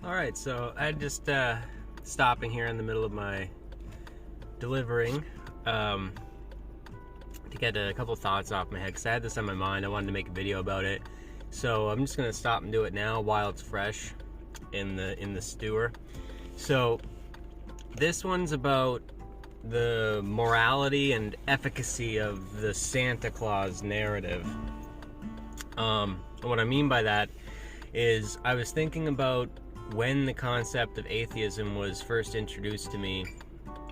Alright, so I just stopping here in the middle of my delivering to get a couple thoughts off my head, because I had this on my mind. I wanted to make a video about it, so I'm just going to stop and do it now while it's fresh in the stewer. So this one's about the morality and efficacy of the Santa Claus narrative. What I mean by that is I was thinking about when the concept of atheism was first introduced to me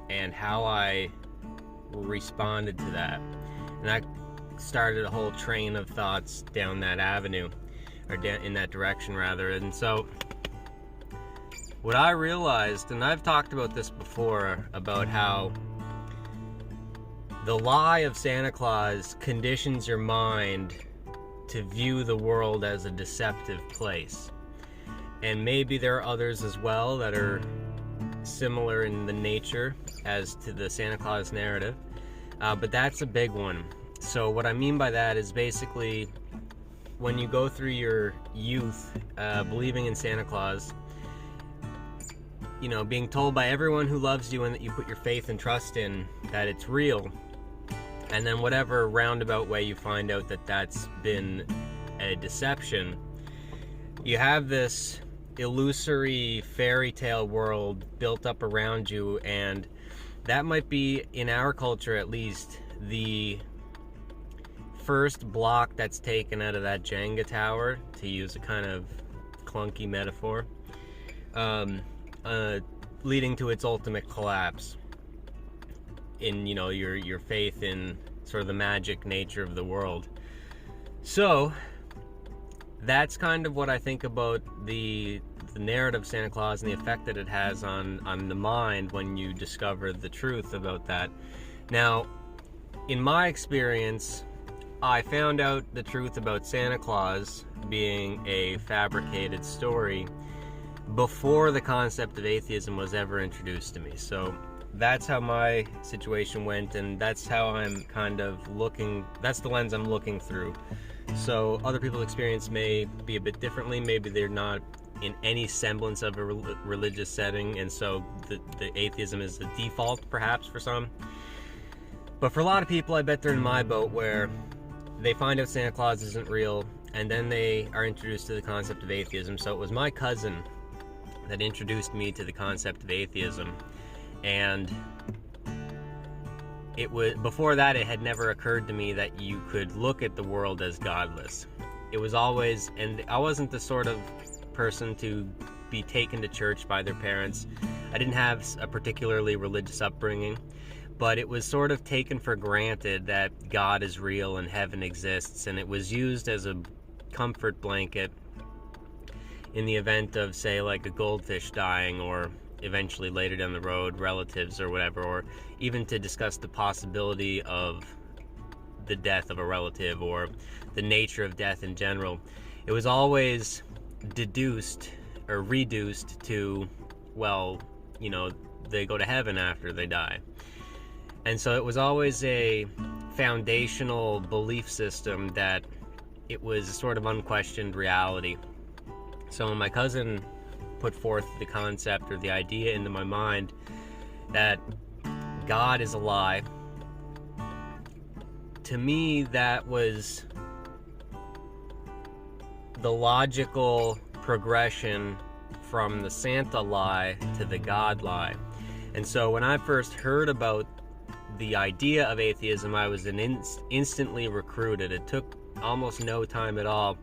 and how I responded to that. And that started a whole train of thoughts down that avenue, or in that direction rather. And so what I realized, and I've talked about this before, about how the lie of Santa Claus conditions your mind to view the world as a deceptive place. And maybe there are others as well that are similar in the nature as to the Santa Claus narrative, but that's a big one. So what I mean by that is basically when you go through your youth believing in Santa Claus, you know, being told by everyone who loves you and that you put your faith and trust in that it's real, and then whatever roundabout way you find out that that's been a deception, you have this illusory fairy tale world built up around you, and that might be, in our culture at least, the first block that's taken out of that Jenga tower, to use a kind of clunky metaphor, leading to its ultimate collapse in, you know, your faith in sort of the magic nature of the world. So that's kind of what I think about the narrative of Santa Claus and the effect that it has on the mind when you discover the truth about that. Now, in my experience, I found out the truth about Santa Claus being a fabricated story before the concept of atheism was ever introduced to me. So that's how my situation went, and that's how I'm kind of looking, that's the lens I'm looking through. So other people's experience may be a bit differently. Maybe they're not in any semblance of a religious setting, and so the atheism is the default perhaps for some. But for a lot of people, I bet they're in my boat, where they find out Santa Claus isn't real, and then they are introduced to the concept of atheism. So it was my cousin that introduced me to the concept of atheism, and it was, before that, it had never occurred to me that you could look at the world as godless. It was always, and I wasn't the sort of person to be taken to church by their parents. I didn't have a particularly religious upbringing, but it was sort of taken for granted that God is real and heaven exists, and it was used as a comfort blanket in the event of, say, like a goldfish dying, or eventually later down the road relatives or whatever, or even to discuss the possibility of the death of a relative or the nature of death in general. It was always deduced or reduced to, well, you know, they go to heaven after they die. And so it was always a foundational belief system that it was a sort of unquestioned reality. So when my cousin put forth the concept or the idea into my mind that God is a lie, to me that was the logical progression from the Santa lie to the God lie. And so when I first heard about the idea of atheism, I was instantly recruited. It took almost no time at all.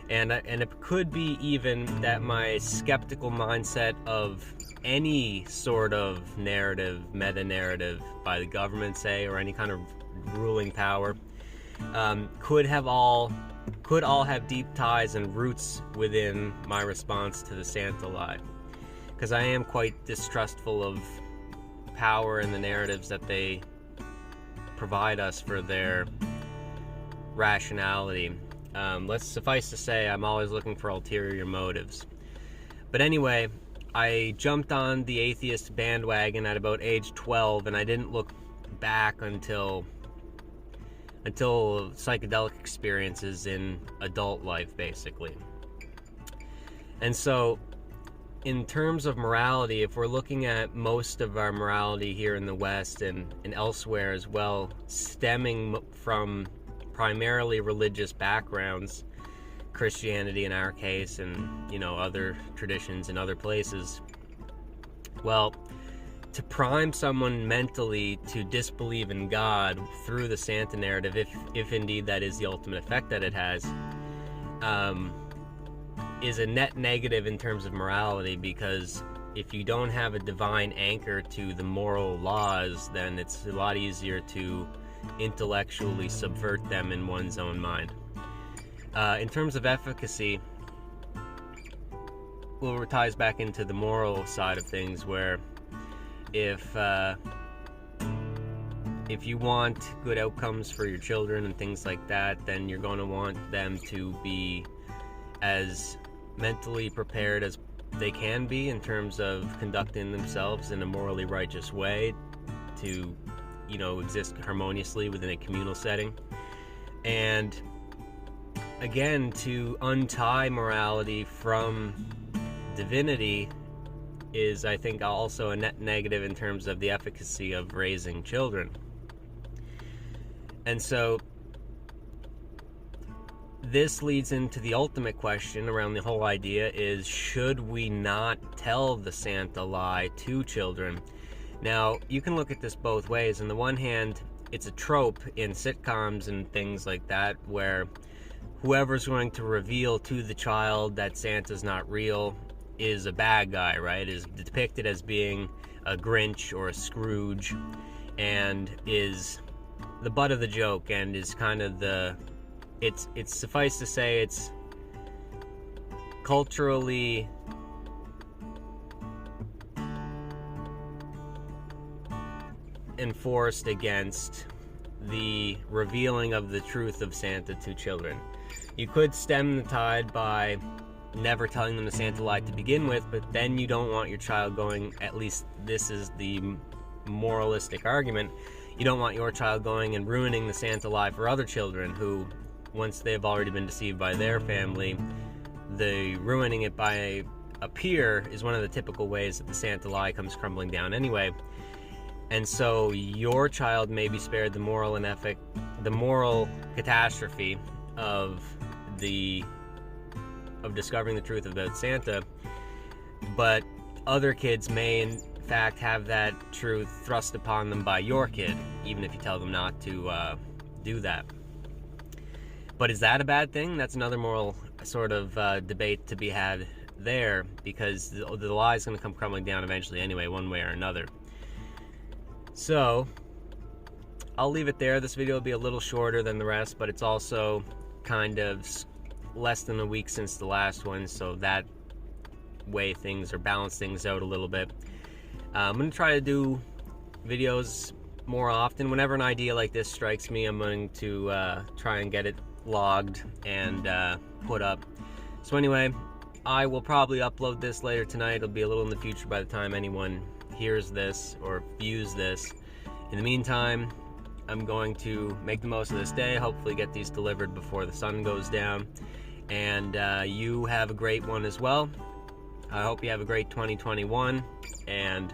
And it could be even that my skeptical mindset of any sort of narrative, meta-narrative by the government, say, or any kind of ruling power, could all have deep ties and roots within my response to the Santa lie. Because I am quite distrustful of power and the narratives that they provide us for their rationality. Let's suffice to say, I'm always looking for ulterior motives. But anyway, I jumped on the atheist bandwagon at about age 12, and I didn't look back until psychedelic experiences in adult life, basically. And so in terms of morality, if we're looking at most of our morality here in the West and elsewhere as well, stemming from primarily religious backgrounds, Christianity in our case, and, you know, other traditions in other places, well, to prime someone mentally to disbelieve in God through the Santa narrative, if indeed that is the ultimate effect that it has, is a net negative in terms of morality, because if you don't have a divine anchor to the moral laws, then it's a lot easier to intellectually subvert them in one's own mind. In terms of efficacy, well, it ties back into the moral side of things, where if you want good outcomes for your children and things like that, then you're going to want them to be as mentally prepared as they can be in terms of conducting themselves in a morally righteous way to, you know, exist harmoniously within a communal setting. And again, to untie morality from divinity is, I think, also a net negative in terms of the efficacy of raising children. And so this leads into the ultimate question around the whole idea is, should we not tell the Santa lie to children? Now, you can look at this both ways. On the one hand, it's a trope in sitcoms and things like that, where whoever's going to reveal to the child that Santa's not real is a bad guy, right? Is depicted as being a Grinch or a Scrooge, and is the butt of the joke, and is kind of the... It's suffice to say, it's culturally enforced against the revealing of the truth of Santa to children. You could stem the tide by never telling them the Santa lie to begin with, but then you don't want your child going, at least this is the moralistic argument, you don't want your child going and ruining the Santa lie for other children who, once they've already been deceived by their family, the ruining it by a peer is one of the typical ways that the Santa lie comes crumbling down anyway. And so your child may be spared the moral catastrophe of discovering the truth about Santa, but other kids may in fact have that truth thrust upon them by your kid, even if you tell them not to do that. But is that a bad thing? That's another moral sort of debate to be had there, because the lie is going to come crumbling down eventually anyway, one way or another. So I'll leave it there. This video will be a little shorter than the rest, but it's also kind of less than a week since the last one, so that way things, or balance things out a little bit. I'm going to try to do videos more often. Whenever an idea like this strikes me, I'm going to try and get it logged and put up. So anyway, I will probably upload this later tonight. It'll be a little in the future by the time anyone hears this or views this. In the meantime, I'm going to make the most of this day, hopefully get these delivered before the sun goes down, and you have a great one as well. I hope you have a great 2021, and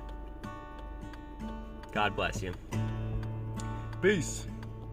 God bless you. Peace.